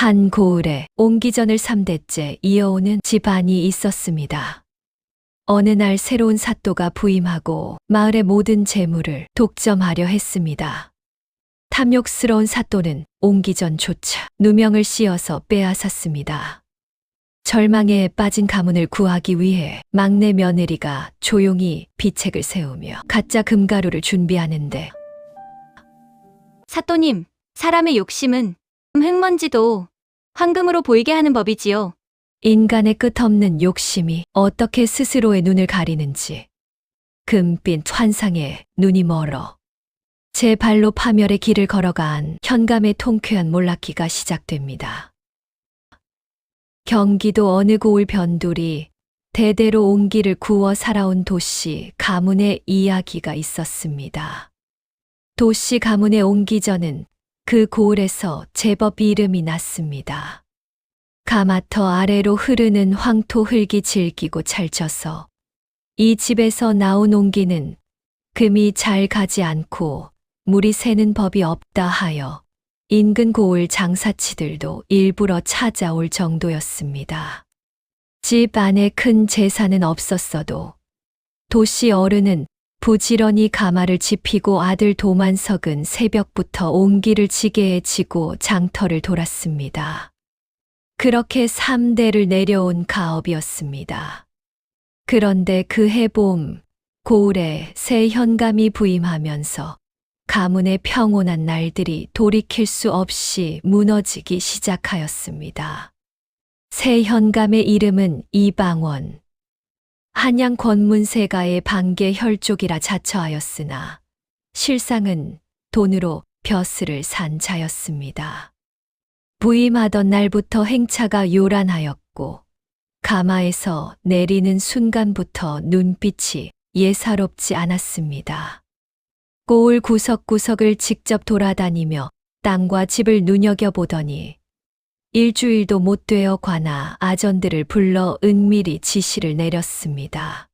한 고을에 옹기전을 3대째 이어오는 집안이 있었습니다. 어느 날 새로운 사또가 부임하고 마을의 모든 재물을 독점하려 했습니다. 탐욕스러운 사또는 옹기전조차 누명을 씌어서 빼앗았습니다. 절망에 빠진 가문을 구하기 위해 막내 며느리가 조용히 비책을 세우며 가짜 금가루를 준비하는데, 사또님, 사람의 욕심은 흙먼지도 황금으로 보이게 하는 법이지요. 인간의 끝없는 욕심이 어떻게 스스로의 눈을 가리는지 금빛 환상에 눈이 멀어 제 발로 파멸의 길을 걸어간 현감의 통쾌한 몰락기가 시작됩니다. 경기도 어느 고을 변두리 대대로 옹기를 구워 살아온 도씨 가문의 이야기가 있었습니다. 도씨 가문의 옹기전은 그 고을에서 제법 이름이 났습니다. 가마터 아래로 흐르는 황토 흙이 질기고 찰져서 이 집에서 나온 옹기는 금이 잘 가지 않고 물이 새는 법이 없다 하여 인근 고을 장사치들도 일부러 찾아올 정도였습니다. 집 안에 큰 재산은 없었어도 도씨 어른은 부지런히 가마를 짚히고 아들 도만석은 새벽부터 옹기를 지게에 지고 장터를 돌았습니다. 그렇게 3대를 내려온 가업이었습니다. 그런데 그해 봄 고을에 새 현감이 부임하면서 가문의 평온한 날들이 돌이킬 수 없이 무너지기 시작하였습니다. 새 현감의 이름은 이방원. 한양 권문세가의 반계 혈족이라 자처하였으나 실상은 돈으로 벼슬을 산 자였습니다. 부임하던 날부터 행차가 요란하였고 가마에서 내리는 순간부터 눈빛이 예사롭지 않았습니다. 고을 구석구석을 직접 돌아다니며 땅과 집을 눈여겨보더니 일주일도 못 되어 관아 아전들을 불러 은밀히 지시를 내렸습니다.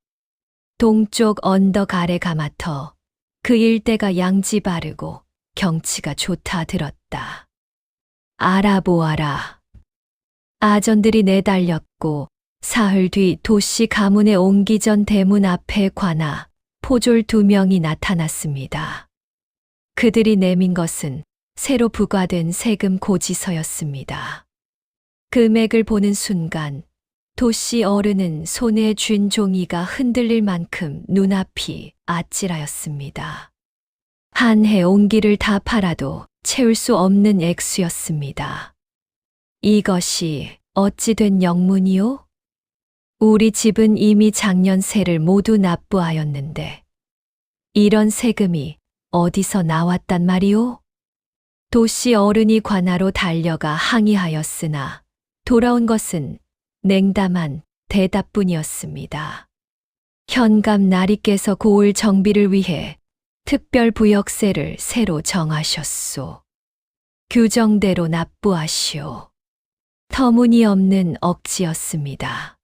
동쪽 언덕 아래 가마터 그 일대가 양지 바르고 경치가 좋다 들었다. 알아보아라. 아전들이 내달렸고 사흘 뒤 도씨 가문의 옹기전 대문 앞에 관아 포졸 2명이 나타났습니다. 그들이 내민 것은 새로 부과된 세금 고지서였습니다. 금액을 보는 순간 도씨 어른은 손에 쥔 종이가 흔들릴 만큼 눈앞이 아찔하였습니다. 한 해 옹기를 다 팔아도 채울 수 없는 액수였습니다. 이것이 어찌 된 영문이요? 우리 집은 이미 작년 세를 모두 납부하였는데 이런 세금이 어디서 나왔단 말이오? 도씨 어른이 관아로 달려가 항의하였으나 돌아온 것은 냉담한 대답뿐이었습니다. 현감 나리께서 고을 정비를 위해 특별 부역세를 새로 정하셨소. 규정대로 납부하시오. 터무니없는 억지였습니다.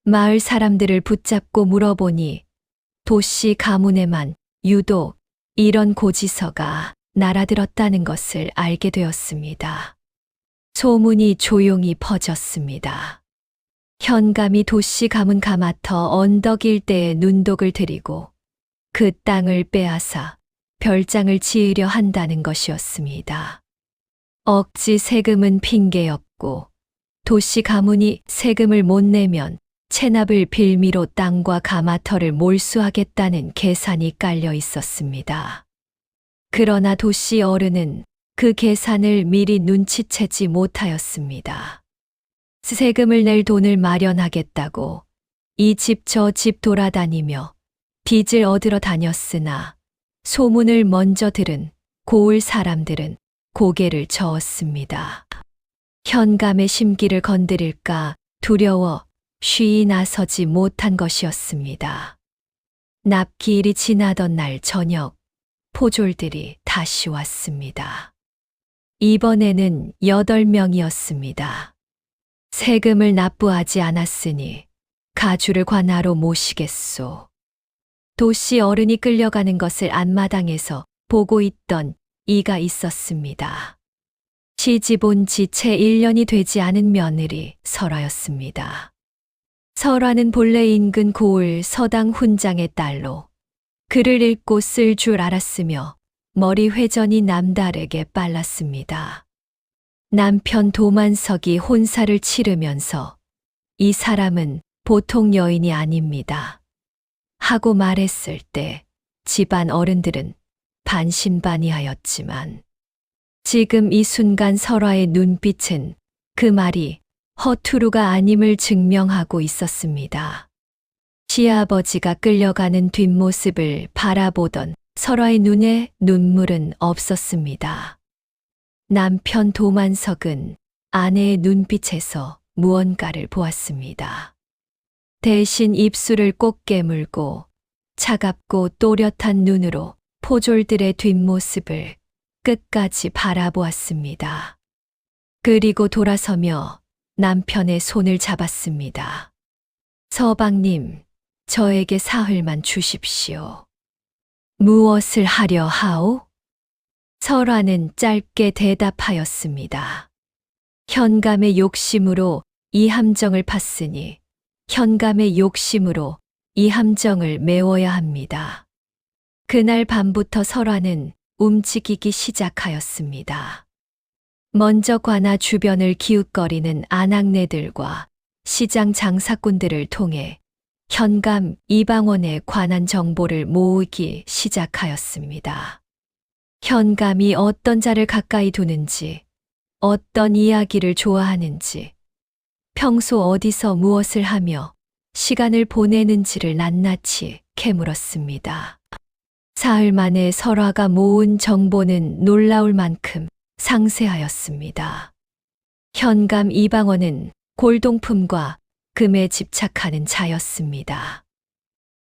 마을 사람들을 붙잡고 물어보니 도씨 가문에만 유독 이런 고지서가 날아들었다는 것을 알게 되었습니다. 소문이 조용히 퍼졌습니다. 현감이 도씨 가문 가마터 언덕 일대에 눈독을 들이고 그 땅을 빼앗아 별장을 지으려 한다는 것이었습니다. 억지 세금은 핑계였고 도씨 가문이 세금을 못 내면 체납을 빌미로 땅과 가마터를 몰수하겠다는 계산이 깔려 있었습니다. 그러나 도씨 어른은 그 계산을 미리 눈치채지 못하였습니다. 세금을 낼 돈을 마련하겠다고 이 집 저 집 돌아다니며 빚을 얻으러 다녔으나 소문을 먼저 들은 고을 사람들은 고개를 저었습니다. 현감의 심기를 건드릴까 두려워 쉬이 나서지 못한 것이었습니다. 납기일이 지나던 날 저녁 포졸들이 다시 왔습니다. 이번에는 8명이었습니다. 세금을 납부하지 않았으니 가주를 관하로 모시겠소. 도씨 어른이 끌려가는 것을 앞마당에서 보고 있던 이가 있었습니다. 시집 온 지 채 1년이 되지 않은 며느리 설화였습니다. 설화는 본래 인근 고을 서당 훈장의 딸로 글을 읽고 쓸 줄 알았으며 머리 회전이 남다르게 빨랐습니다. 남편 도만석이 혼사를 치르면서 이 사람은 보통 여인이 아닙니다. 하고 말했을 때 집안 어른들은 반신반의하였지만 지금 이 순간 설화의 눈빛은 그 말이 허투루가 아님을 증명하고 있었습니다. 시아버지가 끌려가는 뒷모습을 바라보던 설화의 눈에 눈물은 없었습니다. 남편 도만석은 아내의 눈빛에서 무언가를 보았습니다. 대신 입술을 꼭 깨물고 차갑고 또렷한 눈으로 포졸들의 뒷모습을 끝까지 바라보았습니다. 그리고 돌아서며 남편의 손을 잡았습니다. 서방님, 저에게 사흘만 주십시오. 무엇을 하려 하오? 설화는 짧게 대답하였습니다. 현감의 욕심으로 이 함정을 팠으니 현감의 욕심으로 이 함정을 메워야 합니다. 그날 밤부터 설화는 움직이기 시작하였습니다. 먼저 관아 주변을 기웃거리는 아낙네들과 시장 장사꾼들을 통해 현감 이방원에 관한 정보를 모으기 시작하였습니다. 현감이 어떤 자를 가까이 두는지, 어떤 이야기를 좋아하는지, 평소 어디서 무엇을 하며 시간을 보내는지를 낱낱이 캐물었습니다. 사흘 만에 설화가 모은 정보는 놀라울 만큼 상세하였습니다. 현감 이방원은 골동품과 금에 집착하는 자였습니다.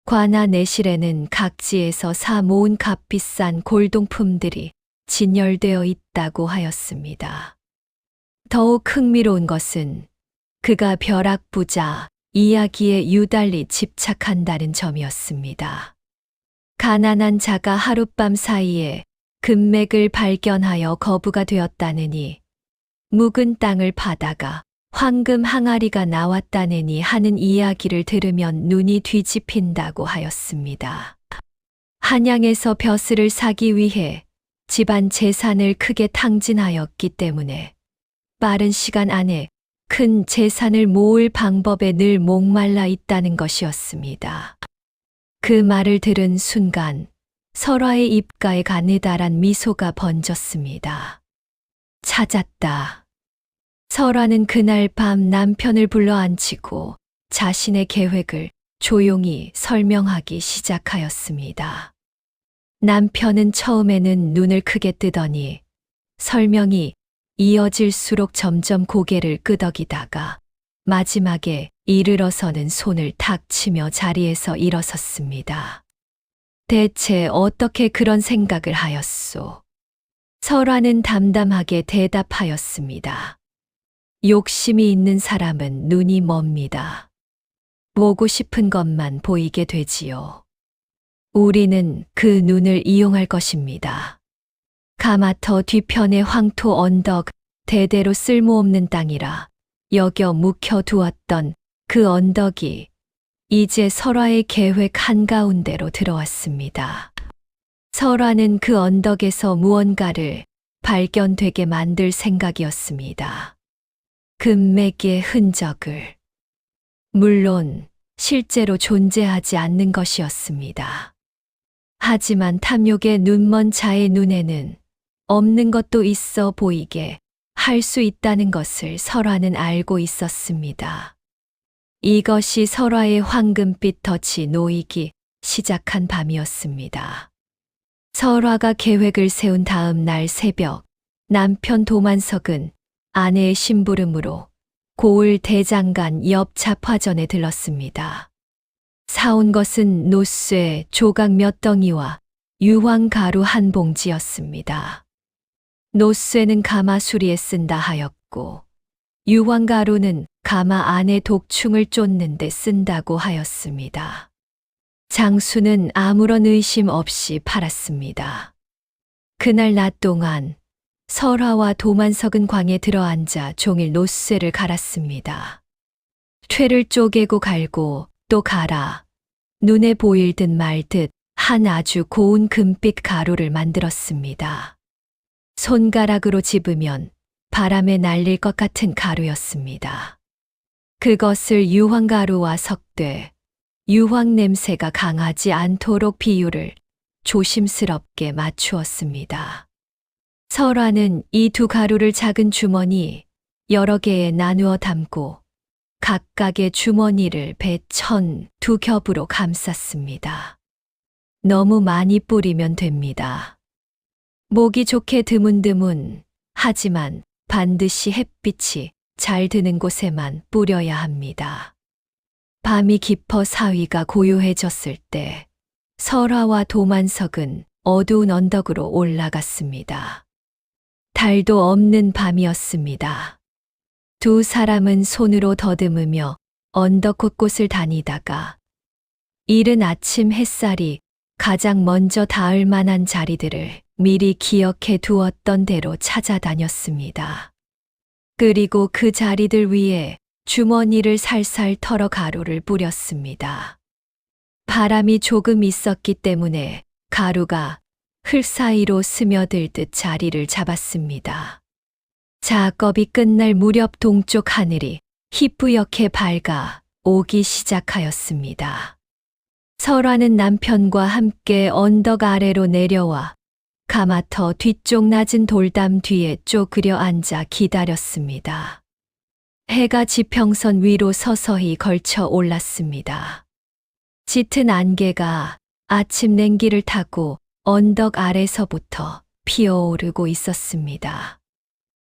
관아 내실에는 각지에서 사 모은 값비싼 골동품들이 진열되어 있다고 하였습니다. 더욱 흥미로운 것은 그가 벼락부자 이야기에 유달리 집착한다는 점이었습니다. 가난한 자가 하룻밤 사이에 금맥을 발견하여 거부가 되었다느니 묵은 땅을 파다가 황금 항아리가 나왔다느니 하는 이야기를 들으면 눈이 뒤집힌다고 하였습니다. 한양에서 벼슬을 사기 위해 집안 재산을 크게 탕진하였기 때문에 빠른 시간 안에 큰 재산을 모을 방법에 늘 목말라 있다는 것이었습니다. 그 말을 들은 순간 설화의 입가에 가느다란 미소가 번졌습니다. 찾았다. 설화는 그날 밤 남편을 불러앉히고 자신의 계획을 조용히 설명하기 시작하였습니다. 남편은 처음에는 눈을 크게 뜨더니 설명이 이어질수록 점점 고개를 끄덕이다가 마지막에 이르러서는 손을 탁 치며 자리에서 일어섰습니다. 대체 어떻게 그런 생각을 하였소? 설화는 담담하게 대답하였습니다. 욕심이 있는 사람은 눈이 멉니다. 보고 싶은 것만 보이게 되지요. 우리는 그 눈을 이용할 것입니다. 가마터 뒤편의 황토 언덕, 대대로 쓸모없는 땅이라 여겨 묵혀두었던 그 언덕이 이제 설화의 계획 한가운데로 들어왔습니다. 설화는 그 언덕에서 무언가를 발견되게 만들 생각이었습니다. 금맥의 흔적을. 물론 실제로 존재하지 않는 것이었습니다. 하지만 탐욕의 눈먼 자의 눈에는 없는 것도 있어 보이게 할 수 있다는 것을 설화는 알고 있었습니다. 이것이 설화의 황금빛 덫이 놓이기 시작한 밤이었습니다. 설화가 계획을 세운 다음 날 새벽, 남편 도만석은 아내의 심부름으로 고을 대장간 옆 잡화전에 들렀습니다. 사온 것은 노쇠, 조각 몇 덩이와 유황가루 한 봉지였습니다. 노쇠는 가마수리에 쓴다 하였고 유황가루는 가마 안에 독충을 쫓는 데 쓴다고 하였습니다. 장수는 아무런 의심 없이 팔았습니다. 그날 낮 동안 설화와 도만석은 광에 들어앉아 종일 노쇠를 갈았습니다. 퇴를 쪼개고 갈고 또 갈아 눈에 보일 듯 말 듯 한 아주 고운 금빛 가루를 만들었습니다. 손가락으로 집으면 바람에 날릴 것 같은 가루였습니다. 그것을 유황가루와 섞되 유황 냄새가 강하지 않도록 비율을 조심스럽게 맞추었습니다. 설화는 이 두 가루를 작은 주머니 여러 개에 나누어 담고 각각의 주머니를 배천 두 겹으로 감쌌습니다. 너무 많이 뿌리면 됩니다. 목이 좋게 드문드문 하지만 반드시 햇빛이 잘 드는 곳에만 뿌려야 합니다. 밤이 깊어 사위가 고요해졌을 때 설화와 도만석은 어두운 언덕으로 올라갔습니다. 달도 없는 밤이었습니다. 두 사람은 손으로 더듬으며 언덕 곳곳을 다니다가 이른 아침 햇살이 가장 먼저 닿을 만한 자리들을 미리 기억해 두었던 대로 찾아다녔습니다. 그리고 그 자리들 위에 주머니를 살살 털어 가루를 뿌렸습니다. 바람이 조금 있었기 때문에 가루가 흙 사이로 스며들듯 자리를 잡았습니다. 작업이 끝날 무렵 동쪽 하늘이 희뿌옇게 밝아 오기 시작하였습니다. 설화는 남편과 함께 언덕 아래로 내려와 가마터 뒤쪽 낮은 돌담 뒤에 쪼그려 앉아 기다렸습니다. 해가 지평선 위로 서서히 걸쳐 올랐습니다. 짙은 안개가 아침 냉기를 타고 언덕 아래서부터 피어오르고 있었습니다.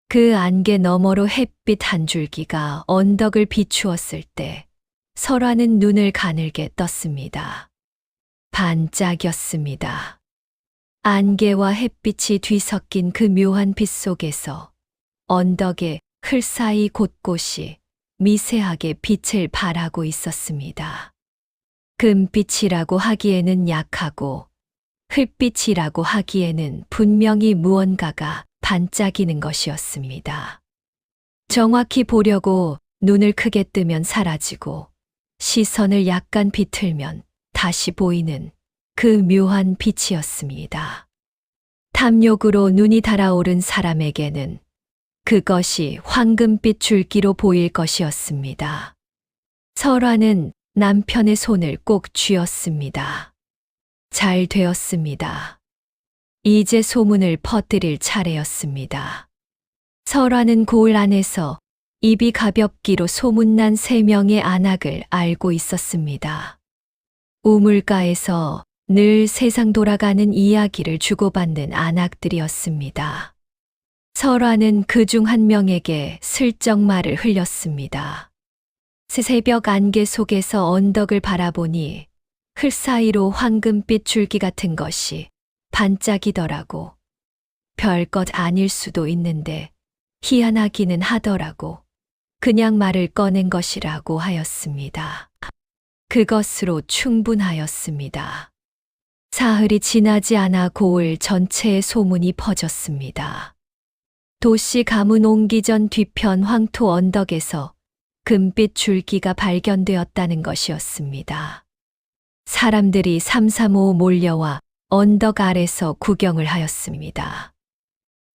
그 안개 너머로 햇빛 한 줄기가 언덕을 비추었을 때 설화는 눈을 가늘게 떴습니다. 반짝였습니다. 안개와 햇빛이 뒤섞인 그 묘한 빛 속에서 언덕의 흘 사이 곳곳이 미세하게 빛을 발하고 있었습니다. 금빛이라고 하기에는 약하고 흙빛이라고 하기에는 분명히 무언가가 반짝이는 것이었습니다. 정확히 보려고 눈을 크게 뜨면 사라지고 시선을 약간 비틀면 다시 보이는 그 묘한 빛이었습니다. 탐욕으로 눈이 달아오른 사람에게는 그것이 황금빛 줄기로 보일 것이었습니다. 설화는 남편의 손을 꼭 쥐었습니다. 잘 되었습니다. 이제 소문을 퍼뜨릴 차례였습니다. 설화는 고을 안에서 입이 가볍기로 소문난 3명의 안악을 알고 있었습니다. 우물가에서 늘 세상 돌아가는 이야기를 주고받는 안악들이었습니다. 설화는 그 중 한 명에게 슬쩍 말을 흘렸습니다. 새벽 안개 속에서 언덕을 바라보니 흘 사이로 황금빛 줄기 같은 것이 반짝이더라고. 별것 아닐 수도 있는데 희한하기는 하더라고. 그냥 말을 꺼낸 것이라고 하였습니다. 그것으로 충분하였습니다. 사흘이 지나지 않아 고을 전체에 소문이 퍼졌습니다. 도시 가문 옹기 전 뒤편 황토 언덕에서 금빛 줄기가 발견되었다는 것이었습니다. 사람들이 삼삼오오 몰려와 언덕 아래서 구경을 하였습니다.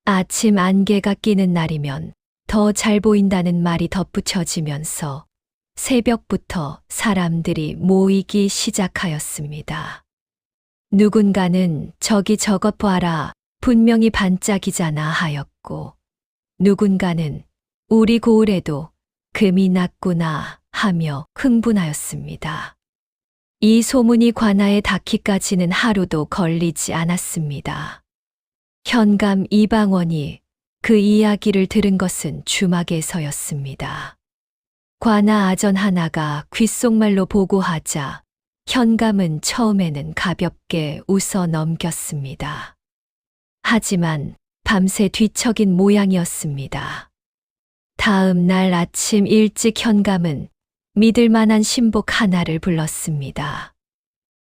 아침 안개가 끼는 날이면 더 잘 보인다는 말이 덧붙여지면서 새벽부터 사람들이 모이기 시작하였습니다. 누군가는 저기 저것 봐라, 분명히 반짝이잖아 하였고, 누군가는 우리 고을에도 금이 났구나 하며 흥분하였습니다. 이 소문이 관아에 닿기까지는 하루도 걸리지 않았습니다. 현감 이방원이 그 이야기를 들은 것은 주막에서였습니다. 관아 아전 하나가 귓속말로 보고하자 현감은 처음에는 가볍게 웃어 넘겼습니다. 하지만 밤새 뒤척인 모양이었습니다. 다음 날 아침 일찍 현감은 믿을 만한 신복 하나를 불렀습니다.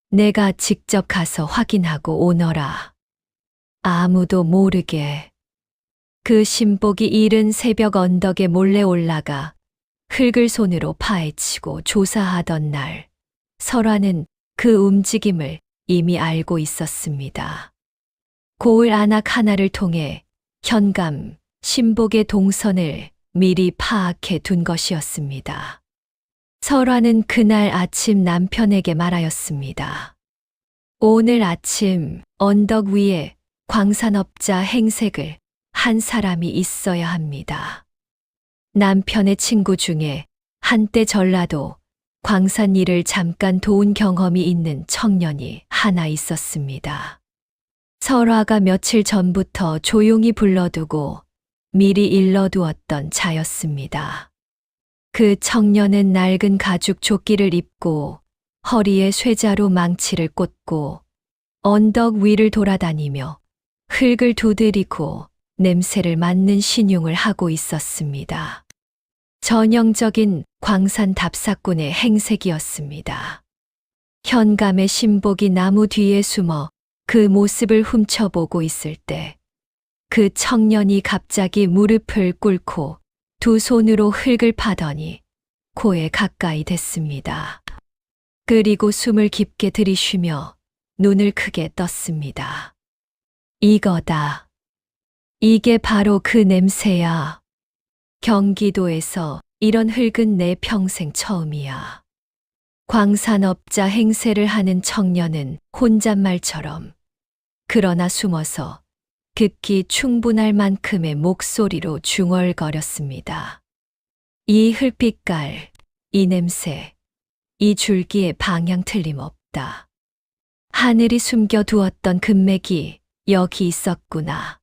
내가 직접 가서 확인하고 오너라. 아무도 모르게. 그 신복이 이른 새벽 언덕에 몰래 올라가 흙을 손으로 파헤치고 조사하던 날, 설화는 그 움직임을 이미 알고 있었습니다. 고을 안악 하나를 통해 현감, 신복의 동선을 미리 파악해 둔 것이었습니다. 설화는 그날 아침 남편에게 말하였습니다. 오늘 아침 언덕 위에 광산업자 행색을 한 사람이 있어야 합니다. 남편의 친구 중에 한때 전라도 광산 일을 잠깐 도운 경험이 있는 청년이 하나 있었습니다. 설화가 며칠 전부터 조용히 불러두고 미리 일러두었던 자였습니다. 그 청년은 낡은 가죽 조끼를 입고 허리에 쇠자루 망치를 꽂고 언덕 위를 돌아다니며 흙을 두드리고 냄새를 맡는 신용을 하고 있었습니다. 전형적인 광산 답사꾼의 행색이었습니다. 현감의 신복이 나무 뒤에 숨어 그 모습을 훔쳐보고 있을 때 그 청년이 갑자기 무릎을 꿇고 두 손으로 흙을 파더니 코에 가까이 댔습니다. 그리고 숨을 깊게 들이쉬며 눈을 크게 떴습니다. 이거다. 이게 바로 그 냄새야. 경기도에서 이런 흙은 내 평생 처음이야. 광산업자 행세를 하는 청년은 혼잣말처럼 그러나 숨어서 듣기 충분할 만큼의 목소리로 중얼거렸습니다. 이 흙빛깔, 이 냄새, 이 줄기의 방향 틀림없다. 하늘이 숨겨두었던 금맥이 여기 있었구나.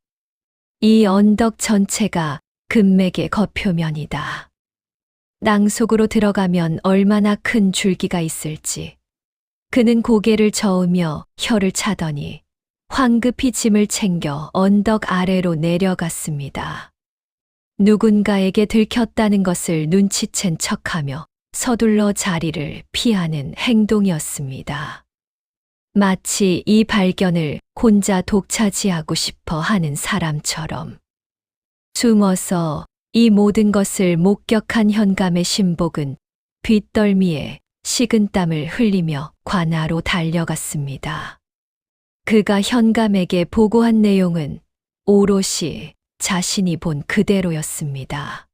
이 언덕 전체가 금맥의 겉표면이다. 땅 속으로 들어가면 얼마나 큰 줄기가 있을지. 그는 고개를 저으며 혀를 차더니 황급히 짐을 챙겨 언덕 아래로 내려갔습니다. 누군가에게 들켰다는 것을 눈치챈 척하며 서둘러 자리를 피하는 행동이었습니다. 마치 이 발견을 혼자 독차지하고 싶어 하는 사람처럼. 숨어서 이 모든 것을 목격한 현감의 신복은 뒷덜미에 식은땀을 흘리며 관하로 달려갔습니다. 그가 현감에게 보고한 내용은 오롯이 자신이 본 그대로였습니다.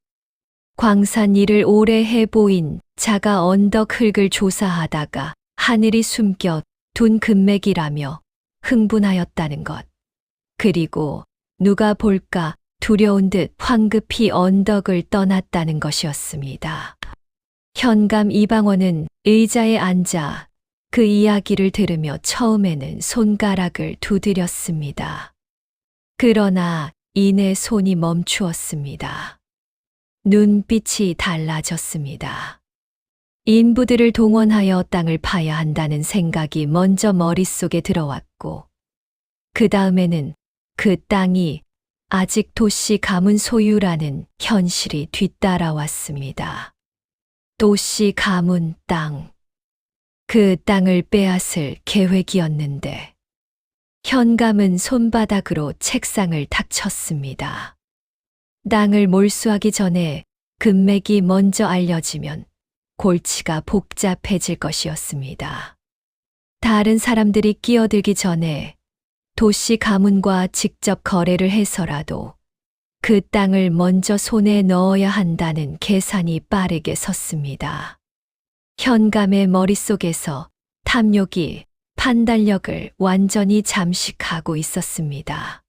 광산 일을 오래 해보인 자가 언덕 흙을 조사하다가 하늘이 숨겨 둔 금맥이라며 흥분하였다는 것. 그리고 누가 볼까 두려운 듯 황급히 언덕을 떠났다는 것이었습니다. 현감 이방원은 의자에 앉아 그 이야기를 들으며 처음에는 손가락을 두드렸습니다. 그러나 이내 손이 멈추었습니다. 눈빛이 달라졌습니다. 인부들을 동원하여 땅을 파야 한다는 생각이 먼저 머릿속에 들어왔고, 그 다음에는 그 땅이 아직 도씨 가문 소유라는 현실이 뒤따라왔습니다. 도씨 가문 땅. 그 땅을 빼앗을 계획이었는데, 현감은 손바닥으로 책상을 탁 쳤습니다. 땅을 몰수하기 전에 금맥이 먼저 알려지면 골치가 복잡해질 것이었습니다. 다른 사람들이 끼어들기 전에 도씨 가문과 직접 거래를 해서라도 그 땅을 먼저 손에 넣어야 한다는 계산이 빠르게 섰습니다. 현감의 머릿속에서 탐욕이 판단력을 완전히 잠식하고 있었습니다.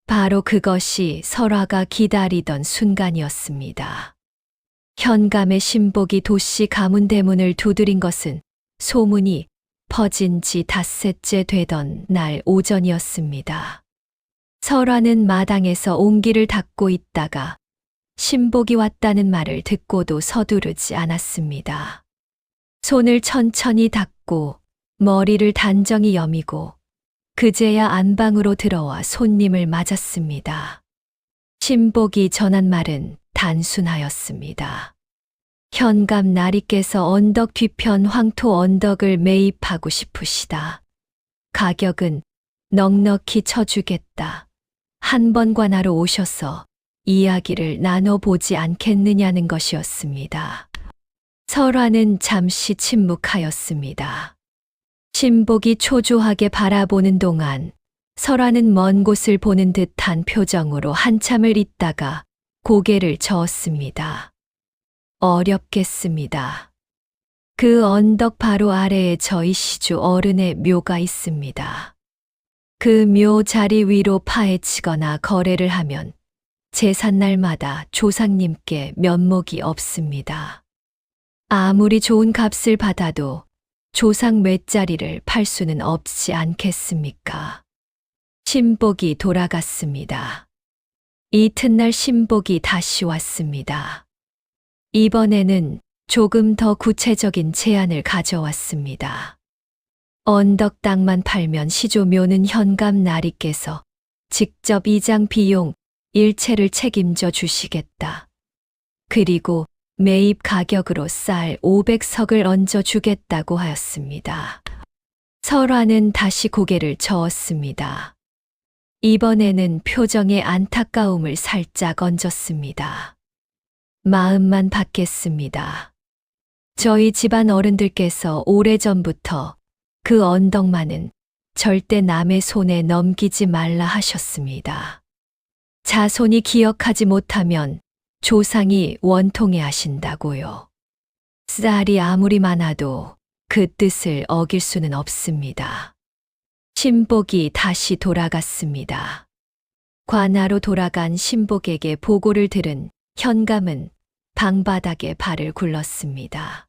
바로 그것이 설화가 기다리던 순간이었습니다. 현감의 신복이 도씨 가문 대문을 두드린 것은 소문이 퍼진 지 닷새째 되던 날 오전이었습니다. 설화는 마당에서 옹기를 닦고 있다가 신복이 왔다는 말을 듣고도 서두르지 않았습니다. 손을 천천히 닦고 머리를 단정히 여미고 그제야 안방으로 들어와 손님을 맞았습니다. 신복이 전한 말은 단순하였습니다. 현감 나리께서 언덕 뒤편 황토 언덕을 매입하고 싶으시다. 가격은 넉넉히 쳐주겠다. 한 번 관하러 오셔서 이야기를 나눠보지 않겠느냐는 것이었습니다. 설화는 잠시 침묵하였습니다. 신복이 초조하게 바라보는 동안 설화는 먼 곳을 보는 듯한 표정으로 한참을 있다가 고개를 저었습니다. 어렵겠습니다. 그 언덕 바로 아래에 저희 시주 어른의 묘가 있습니다. 그 묘 자리 위로 파헤치거나 거래를 하면 제삿날마다 조상님께 면목이 없습니다. 아무리 좋은 값을 받아도 조상 맷자리를 팔 수는 없지 않겠습니까? 신복이 돌아갔습니다. 이튿날 신복이 다시 왔습니다. 이번에는 조금 더 구체적인 제안을 가져왔습니다. 언덕 땅만 팔면 시조묘는 현감 나리께서 직접 이장 비용 일체를 책임져 주시겠다. 그리고 매입 가격으로 쌀 500석을 얹어 주겠다고 하였습니다. 설화는 다시 고개를 저었습니다. 이번에는 표정에 안타까움을 살짝 얹었습니다. 마음만 받겠습니다. 저희 집안 어른들께서 오래전부터 그 언덕만은 절대 남의 손에 넘기지 말라 하셨습니다. 자손이 기억하지 못하면 조상이 원통해 하신다고요. 쌀이 아무리 많아도 그 뜻을 어길 수는 없습니다. 신복이 다시 돌아갔습니다. 관하로 돌아간 신복에게 보고를 들은 현감은 방바닥에 발을 굴렀습니다.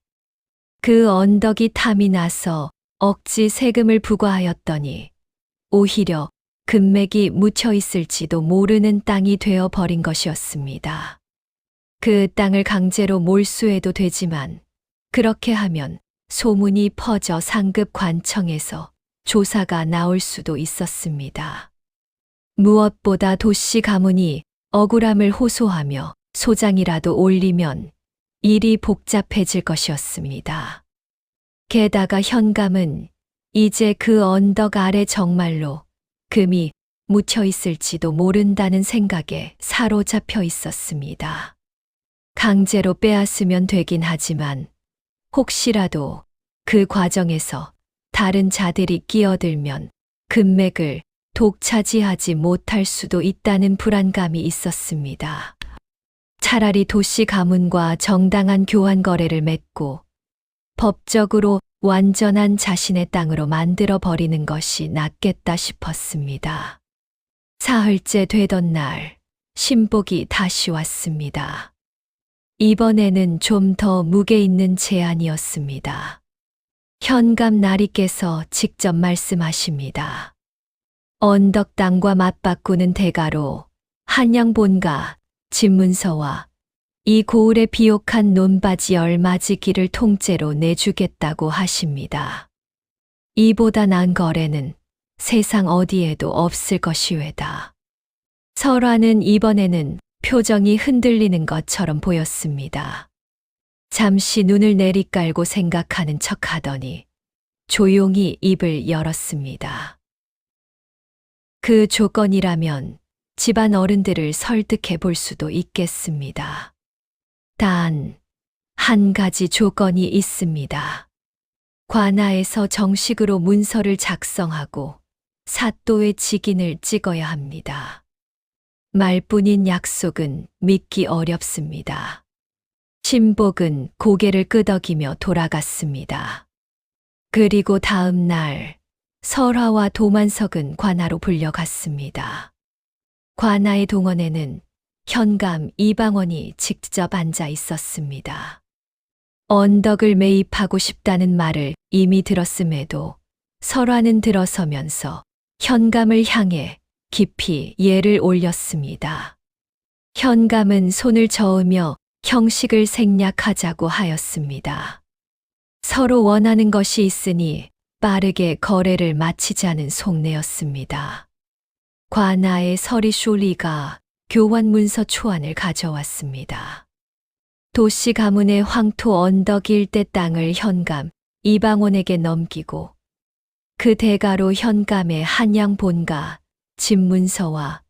그 언덕이 탐이 나서 억지 세금을 부과하였더니 오히려 금맥이 묻혀 있을지도 모르는 땅이 되어 버린 것이었습니다. 그 땅을 강제로 몰수해도 되지만 그렇게 하면 소문이 퍼져 상급 관청에서 조사가 나올 수도 있었습니다. 무엇보다 도씨 가문이 억울함을 호소하며 소장이라도 올리면 일이 복잡해질 것이었습니다. 게다가 현감은 이제 그 언덕 아래 정말로 금이 묻혀 있을지도 모른다는 생각에 사로잡혀 있었습니다. 강제로 빼앗으면 되긴 하지만 혹시라도 그 과정에서 다른 자들이 끼어들면 금맥을 독차지하지 못할 수도 있다는 불안감이 있었습니다. 차라리 도시 가문과 정당한 교환 거래를 맺고 법적으로 완전한 자신의 땅으로 만들어 버리는 것이 낫겠다 싶었습니다. 사흘째 되던 날, 신복이 다시 왔습니다. 이번에는 좀 더 무게 있는 제안이었습니다. 현감 나리께서 직접 말씀하십니다. 언덕 땅과 맞바꾸는 대가로 한양본가 집문서와 이 고을에 비옥한 논바지 얼마지 길을 통째로 내주겠다고 하십니다. 이보다 나은 거래는 세상 어디에도 없을 것이외다. 설화는 이번에는 표정이 흔들리는 것처럼 보였습니다. 잠시 눈을 내리깔고 생각하는 척하더니 조용히 입을 열었습니다. 그 조건이라면 집안 어른들을 설득해 볼 수도 있겠습니다. 단, 한 가지 조건이 있습니다. 관아에서 정식으로 문서를 작성하고 사또의 직인을 찍어야 합니다. 말뿐인 약속은 믿기 어렵습니다. 신복은 고개를 끄덕이며 돌아갔습니다. 그리고 다음 날, 설화와 도만석은 관아로 불려갔습니다. 관아의 동원에는 현감 이방원이 직접 앉아 있었습니다. 언덕을 매입하고 싶다는 말을 이미 들었음에도 설화는 들어서면서 현감을 향해 깊이 예를 올렸습니다. 현감은 손을 저으며 형식을 생략하자고 하였습니다. 서로 원하는 것이 있으니 빠르게 거래를 마치자는 속내였습니다. 관아의 서리 쇼리가 교환 문서 초안을 가져왔습니다. 도시 가문의 황토 언덕 일대 땅을 현감 이방원에게 넘기고 그 대가로 현감의 한양 본가 집문서와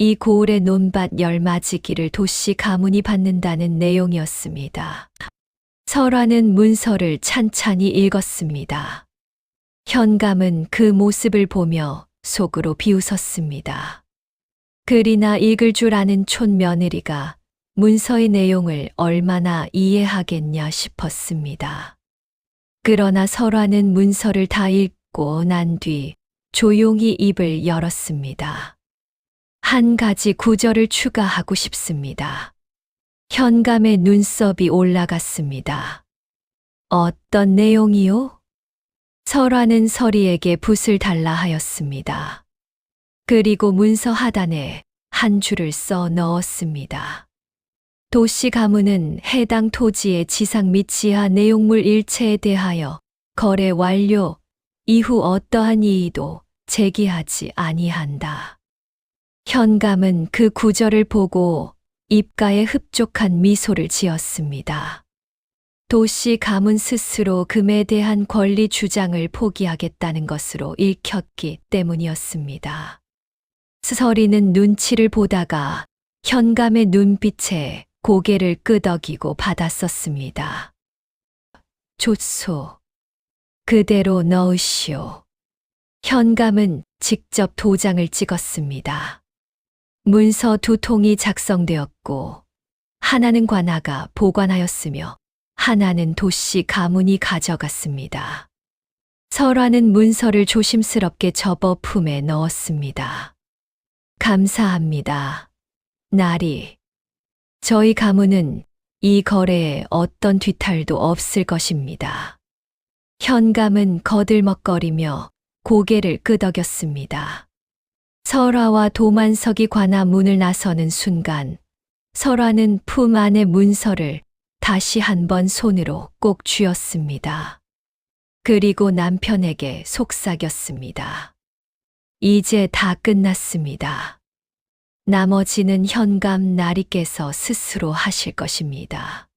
이 고을의 논밭 열맞이기를 도씨 가문이 받는다는 내용이었습니다. 설화는 문서를 찬찬히 읽었습니다. 현감은 그 모습을 보며 속으로 비웃었습니다. 글이나 읽을 줄 아는 촌며느리가 문서의 내용을 얼마나 이해하겠냐 싶었습니다. 그러나 설화는 문서를 다 읽고 난 뒤 조용히 입을 열었습니다. 한 가지 구절을 추가하고 싶습니다. 현감의 눈썹이 올라갔습니다. 어떤 내용이요? 설화는 서리에게 붓을 달라 하였습니다. 그리고 문서 하단에 한 줄을 써 넣었습니다. 도씨 가문은 해당 토지의 지상 및 지하 내용물 일체에 대하여 거래 완료 이후 어떠한 이의도 제기하지 아니한다. 현감은 그 구절을 보고 입가에 흡족한 미소를 지었습니다. 도씨 가문 스스로 금에 대한 권리 주장을 포기하겠다는 것으로 읽혔기 때문이었습니다. 서리는 눈치를 보다가 현감의 눈빛에 고개를 끄덕이고 받았었습니다. 좋소. 그대로 넣으시오. 현감은 직접 도장을 찍었습니다. 문서 2통이 작성되었고 하나는 관아가 보관하였으며 하나는 도씨 가문이 가져갔습니다. 설화는 문서를 조심스럽게 접어 품에 넣었습니다. 감사합니다. 나리. 저희 가문은 이 거래에 어떤 뒤탈도 없을 것입니다. 현감은 거들먹거리며 고개를 끄덕였습니다. 설화와 도만석이 관아 문을 나서는 순간 설화는 품 안의 문서를 다시 한번 손으로 꼭 쥐었습니다. 그리고 남편에게 속삭였습니다. 이제 다 끝났습니다. 나머지는 현감 나리께서 스스로 하실 것입니다.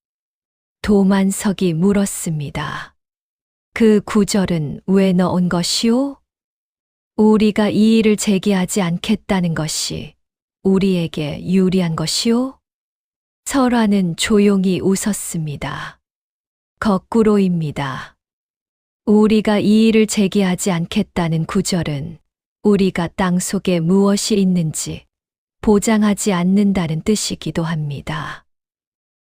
도만석이 물었습니다. 그 구절은 왜 넣은 것이오? 우리가 이의를 제기하지 않겠다는 것이 우리에게 유리한 것이오? 설화는 조용히 웃었습니다. 거꾸로입니다. 우리가 이의를 제기하지 않겠다는 구절은 우리가 땅속에 무엇이 있는지 보장하지 않는다는 뜻이기도 합니다.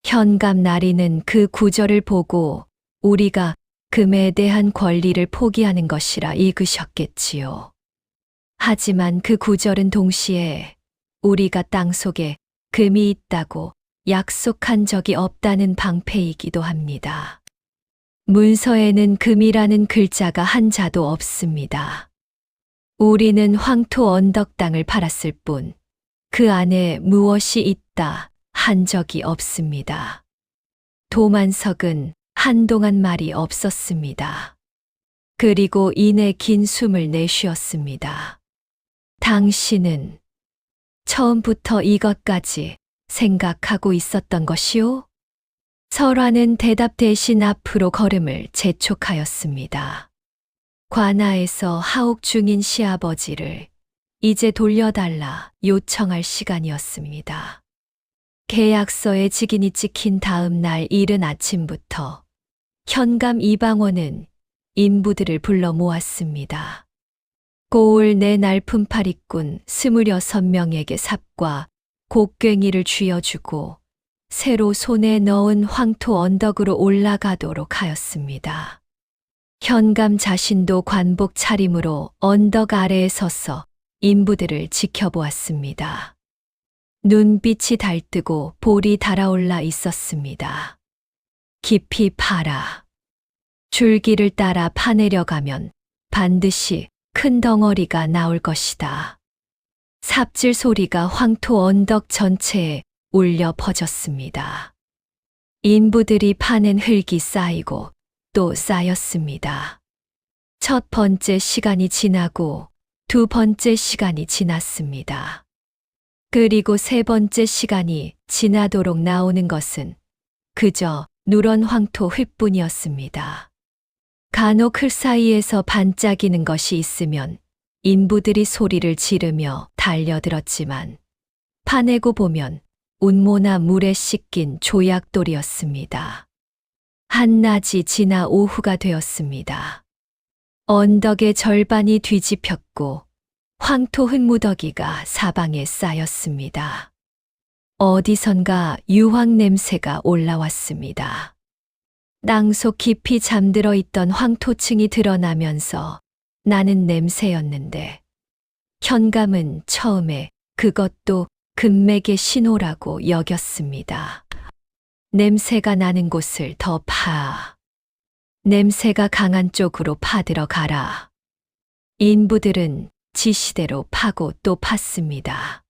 현감 나리는 그 구절을 보고 우리가 금에 대한 권리를 포기하는 것이라 읽으셨겠지요. 하지만 그 구절은 동시에 우리가 땅속에 금이 있다고 약속한 적이 없다는 방패이기도 합니다. 문서에는 금이라는 글자가 한 자도 없습니다. 우리는 황토 언덕 땅을 팔았을 뿐 그 안에 무엇이 있다 한 적이 없습니다. 도만석은 한동안 말이 없었습니다. 그리고 이내 긴 숨을 내쉬었습니다. 당신은 처음부터 이것까지 생각하고 있었던 것이오? 설화는 대답 대신 앞으로 걸음을 재촉하였습니다. 관아에서 하옥 중인 시아버지를 이제 돌려달라 요청할 시간이었습니다. 계약서에 직인이 찍힌 다음 날 이른 아침부터 현감 이방원은 인부들을 불러 모았습니다. 고을 내 날품 파리꾼 26명에게 삽과 곡괭이를 쥐어주고 새로 손에 넣은 황토 언덕으로 올라가도록 하였습니다. 현감 자신도 관복 차림으로 언덕 아래에 서서 인부들을 지켜보았습니다. 눈빛이 달뜨고 볼이 달아올라 있었습니다. 깊이 파라. 줄기를 따라 파내려가면 반드시 큰 덩어리가 나올 것이다. 삽질 소리가 황토 언덕 전체에 울려 퍼졌습니다. 인부들이 파낸 흙이 쌓이고 또 쌓였습니다. 첫 번째 시간이 지나고 두 번째 시간이 지났습니다. 그리고 세 번째 시간이 지나도록 나오는 것은 그저 누런 황토 흙뿐이었습니다. 간혹 흙 사이에서 반짝이는 것이 있으면 인부들이 소리를 지르며 달려들었지만 파내고 보면 운모나 물에 씻긴 조약돌이었습니다. 한낮이 지나 오후가 되었습니다. 언덕의 절반이 뒤집혔고 황토 흙무더기가 사방에 쌓였습니다. 어디선가 유황 냄새가 올라왔습니다. 땅속 깊이 잠들어 있던 황토층이 드러나면서 나는 냄새였는데 현감은 처음에 그것도 금맥의 신호라고 여겼습니다. 냄새가 나는 곳을 더 파. 냄새가 강한 쪽으로 파들어 가라. 인부들은 지시대로 파고 또 팠습니다.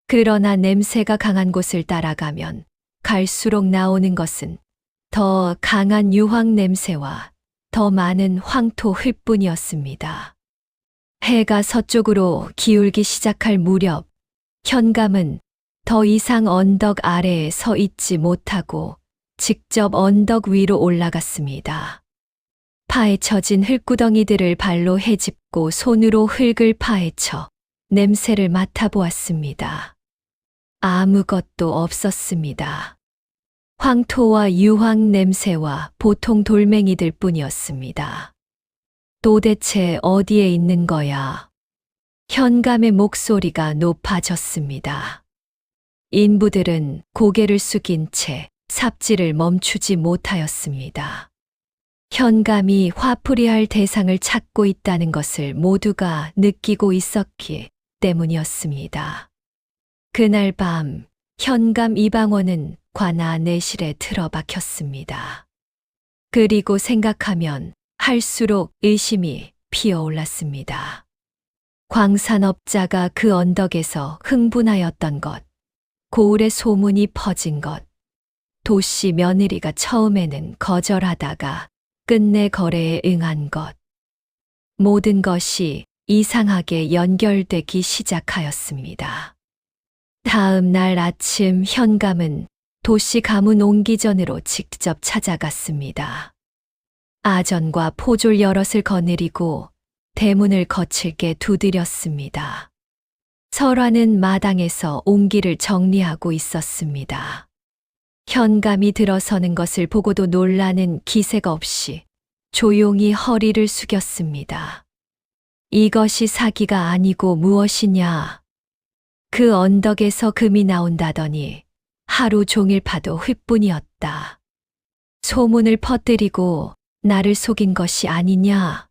그러나 냄새가 강한 곳을 따라가면 갈수록 나오는 것은 더 강한 유황 냄새와 더 많은 황토 흙뿐이었습니다. 해가 서쪽으로 기울기 시작할 무렵 현감은 더 이상 언덕 아래에 서 있지 못하고 직접 언덕 위로 올라갔습니다. 파헤쳐진 흙구덩이들을 발로 헤집고 손으로 흙을 파헤쳐 냄새를 맡아보았습니다. 아무것도 없었습니다. 황토와 유황 냄새와 보통 돌멩이들 뿐이었습니다. 도대체 어디에 있는 거야? 현감의 목소리가 높아졌습니다. 인부들은 고개를 숙인 채 삽질을 멈추지 못하였습니다. 현감이 화풀이할 대상을 찾고 있다는 것을 모두가 느끼고 있었기 때문이었습니다. 그날 밤 현감 이방원은 관아 내실에 틀어박혔습니다. 그리고 생각하면 할수록 의심이 피어올랐습니다. 광산업자가 그 언덕에서 흥분하였던 것, 고을의 소문이 퍼진 것, 도씨 며느리가 처음에는 거절하다가 끝내 거래에 응한 것, 모든 것이 이상하게 연결되기 시작하였습니다. 다음 날 아침 현감은 도씨 가문 옹기전으로 직접 찾아갔습니다. 아전과 포졸 여럿을 거느리고 대문을 거칠게 두드렸습니다. 설화는 마당에서 옹기를 정리하고 있었습니다. 현감이 들어서는 것을 보고도 놀라는 기색 없이 조용히 허리를 숙였습니다. 이것이 사기가 아니고 무엇이냐? 그 언덕에서 금이 나온다더니 하루 종일 파도 흙뿐이었다. 소문을 퍼뜨리고 나를 속인 것이 아니냐?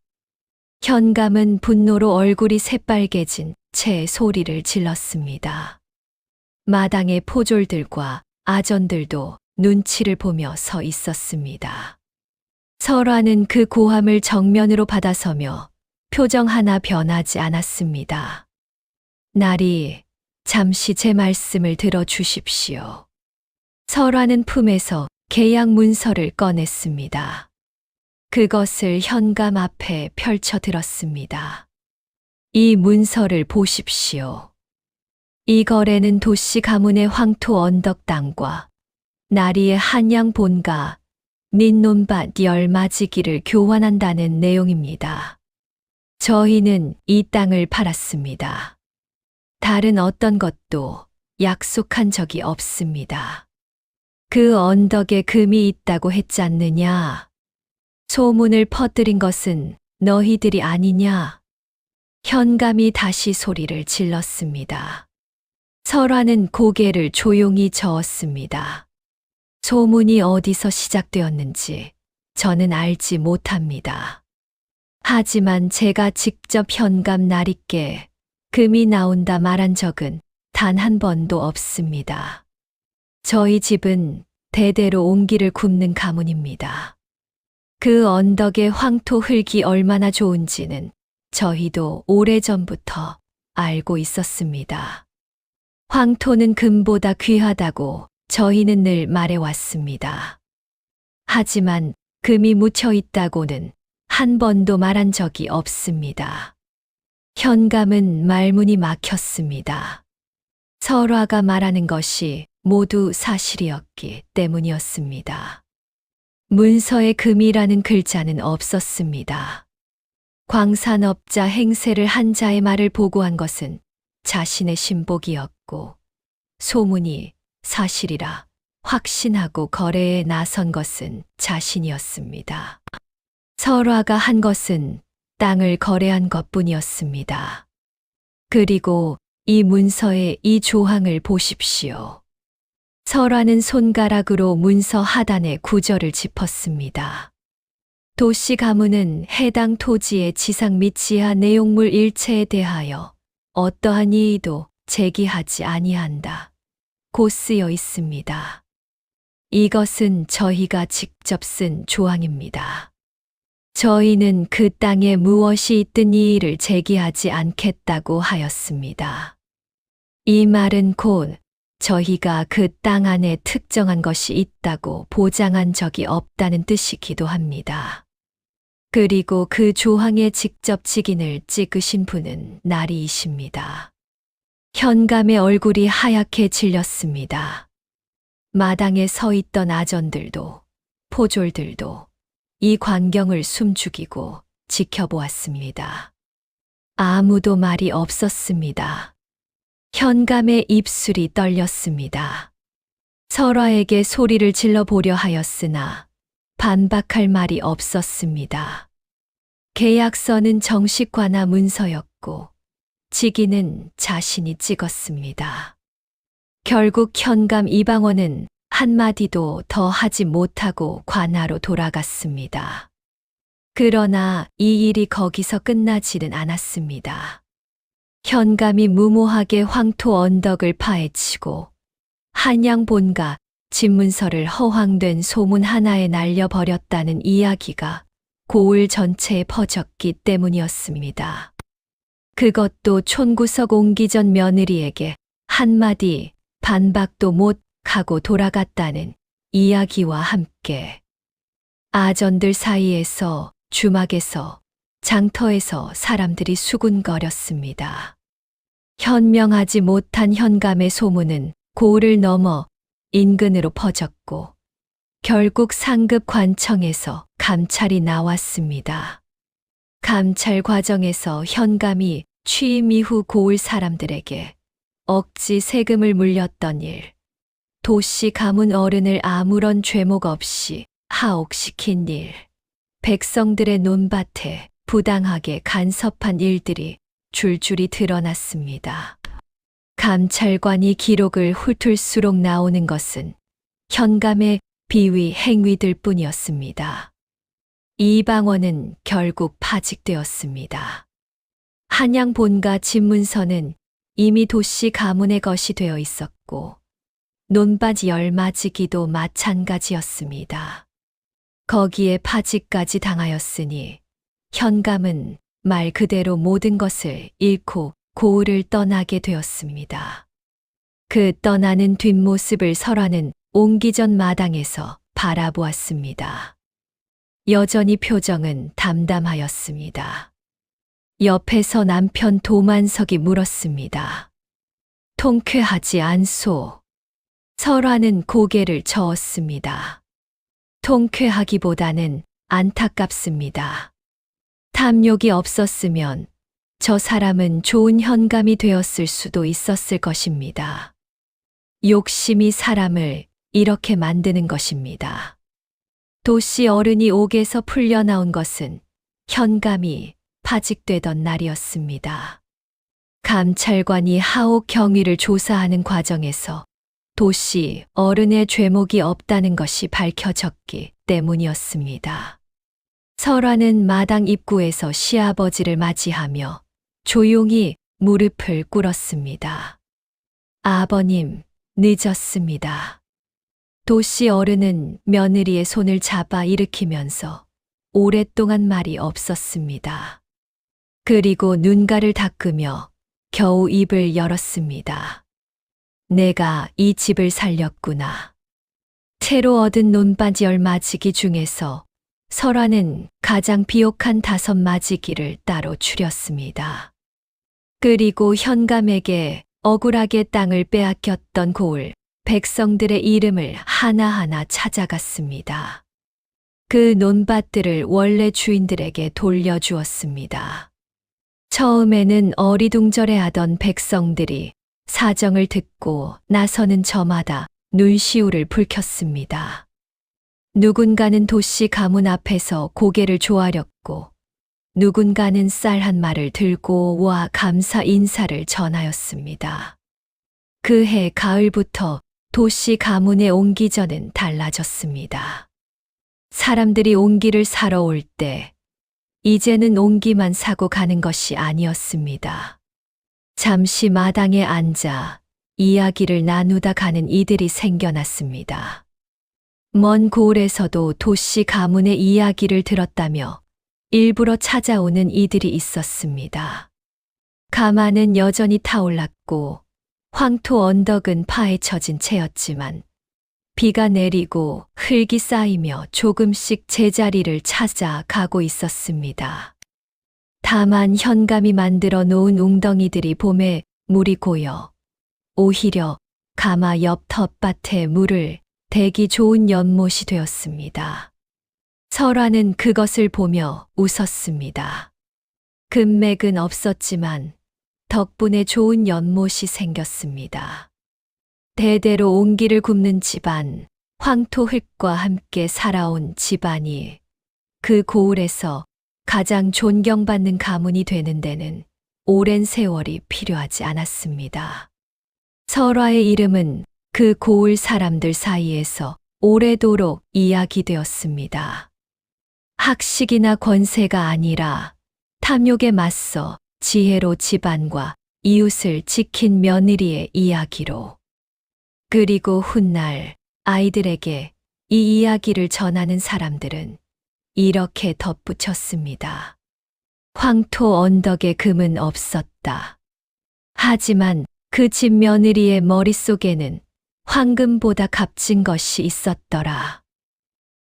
현감은 분노로 얼굴이 새빨개진 채 소리를 질렀습니다. 마당의 포졸들과 아전들도 눈치를 보며 서 있었습니다. 설화는 그 고함을 정면으로 받아서며 표정 하나 변하지 않았습니다. 나리, 잠시 제 말씀을 들어주십시오. 설화는 품에서 계약 문서를 꺼냈습니다. 그것을 현감 앞에 펼쳐 들었습니다. 이 문서를 보십시오. 이 거래는 도씨 가문의 황토 언덕 땅과 나리의 한양 본가 닌논밭 열맞이기를 교환한다는 내용입니다. 저희는 이 땅을 팔았습니다. 다른 어떤 것도 약속한 적이 없습니다. 그 언덕에 금이 있다고 했지 않느냐? 소문을 퍼뜨린 것은 너희들이 아니냐? 현감이 다시 소리를 질렀습니다. 설화는 고개를 조용히 저었습니다. 소문이 어디서 시작되었는지 저는 알지 못합니다. 하지만 제가 직접 현감 나리께 금이 나온다 말한 적은 단 한 번도 없습니다. 저희 집은 대대로 옹기를 굽는 가문입니다. 그 언덕의 황토 흙이 얼마나 좋은지는 저희도 오래전부터 알고 있었습니다. 황토는 금보다 귀하다고 저희는 늘 말해왔습니다. 하지만 금이 묻혀 있다고는 한 번도 말한 적이 없습니다. 현감은 말문이 막혔습니다. 설화가 말하는 것이 모두 사실이었기 때문이었습니다. 문서에 금이라는 글자는 없었습니다. 광산업자 행세를 한 자의 말을 보고한 것은 자신의 신복이었고 소문이 사실이라 확신하고 거래에 나선 것은 자신이었습니다. 설화가 한 것은 땅을 거래한 것뿐이었습니다. 그리고 이 문서의 이 조항을 보십시오. 설화는 손가락으로 문서 하단의 구절을 짚었습니다. 도시 가문은 해당 토지의 지상 및 지하 내용물 일체에 대하여 어떠한 이의도 제기하지 아니한다. 고 쓰여 있습니다. 이것은 저희가 직접 쓴 조항입니다. 저희는 그 땅에 무엇이 있든 이의를 제기하지 않겠다고 하였습니다. 이 말은 곧 저희가 그 땅 안에 특정한 것이 있다고 보장한 적이 없다는 뜻이기도 합니다. 그리고 그 조항에 직접 직인을 찍으신 분은 나리이십니다. 현감의 얼굴이 하얗게 질렸습니다. 마당에 서 있던 아전들도 포졸들도 이 광경을 숨죽이고 지켜보았습니다. 아무도 말이 없었습니다. 현감의 입술이 떨렸습니다. 설화에게 소리를 질러보려 하였으나 반박할 말이 없었습니다. 계약서는 정식 관하 문서였고 직인은 자신이 찍었습니다. 결국 현감 이방원은 한마디도 더 하지 못하고 관하로 돌아갔습니다. 그러나 이 일이 거기서 끝나지는 않았습니다. 현감이 무모하게 황토 언덕을 파헤치고 한양 본가 집문서를 허황된 소문 하나에 날려버렸다는 이야기가 고을 전체에 퍼졌기 때문이었습니다. 그것도 촌구석 옹기 전 며느리에게 한마디 반박도 못 하고 돌아갔다는 이야기와 함께 아전들 사이에서 주막에서 장터에서 사람들이 수군거렸습니다. 현명하지 못한 현감의 소문은 고을을 넘어 인근으로 퍼졌고 결국 상급 관청에서 감찰이 나왔습니다. 감찰 과정에서 현감이 취임 이후 고을 사람들에게 억지 세금을 물렸던 일, 도시 가문 어른을 아무런 죄목 없이 하옥시킨 일, 백성들의 논밭에 부당하게 간섭한 일들이 줄줄이 드러났습니다. 감찰관이 기록을 훑을수록 나오는 것은 현감의 비위 행위들 뿐이었습니다. 이방원은 결국 파직되었습니다. 한양 본가 집문서는 이미 도시 가문의 것이 되어 있었고 논밭 열마지기도 마찬가지였습니다. 거기에 파직까지 당하였으니 현감은 말 그대로 모든 것을 잃고 고을을 떠나게 되었습니다. 그 떠나는 뒷모습을 설화는 옹기전 마당에서 바라보았습니다. 여전히 표정은 담담하였습니다. 옆에서 남편 도만석이 물었습니다. 통쾌하지 않소? 설화는 고개를 저었습니다. 통쾌하기보다는 안타깝습니다. 탐욕이 없었으면 저 사람은 좋은 현감이 되었을 수도 있었을 것입니다. 욕심이 사람을 이렇게 만드는 것입니다. 도시 어른이 옥에서 풀려나온 것은 현감이 파직되던 날이었습니다. 감찰관이 하옥 경위를 조사하는 과정에서 도시 어른의 죄목이 없다는 것이 밝혀졌기 때문이었습니다. 설화는 마당 입구에서 시아버지를 맞이하며 조용히 무릎을 꿇었습니다. 아버님, 늦었습니다. 도시 어른은 며느리의 손을 잡아 일으키면서 오랫동안 말이 없었습니다. 그리고 눈가를 닦으며 겨우 입을 열었습니다. 내가 이 집을 살렸구나. 새로 얻은 논밭 열마지기 중에서 설화는 가장 비옥한 5마지기를 따로 추렸습니다. 그리고 현감에게 억울하게 땅을 빼앗겼던 고을 백성들의 이름을 하나하나 찾아갔습니다. 그 논밭들을 원래 주인들에게 돌려주었습니다. 처음에는 어리둥절해하던 백성들이 사정을 듣고 나서는 저마다 눈시울을 붉혔습니다. 누군가는 도씨 가문 앞에서 고개를 조아렸고, 누군가는 쌀 한 마를 들고 와 감사 인사를 전하였습니다. 그해 가을부터 도씨 가문의 옹기전은 달라졌습니다. 사람들이 옹기를 사러 올 때, 이제는 옹기만 사고 가는 것이 아니었습니다. 잠시 마당에 앉아 이야기를 나누다 가는 이들이 생겨났습니다. 먼 고을에서도 도씨 가문의 이야기를 들었다며 일부러 찾아오는 이들이 있었습니다. 가마는 여전히 타올랐고 황토 언덕은 파헤쳐진 채였지만 비가 내리고 흙이 쌓이며 조금씩 제자리를 찾아 가고 있었습니다. 다만 현감이 만들어 놓은 웅덩이들이 봄에 물이 고여 오히려 가마 옆 텃밭에 물을 대기 좋은 연못이 되었습니다. 설화는 그것을 보며 웃었습니다. 금맥은 없었지만 덕분에 좋은 연못이 생겼습니다. 대대로 옹기를 굽는 집안, 황토 흙과 함께 살아온 집안이 그 고을에서 가장 존경받는 가문이 되는 데는 오랜 세월이 필요하지 않았습니다. 설화의 이름은 그 고을 사람들 사이에서 오래도록 이야기되었습니다. 학식이나 권세가 아니라 탐욕에 맞서 지혜로 집안과 이웃을 지킨 며느리의 이야기로. 그리고 훗날 아이들에게 이 이야기를 전하는 사람들은 이렇게 덧붙였습니다. 황토 언덕에 금은 없었다. 하지만 그 집 며느리의 머릿속에는 황금보다 값진 것이 있었더라.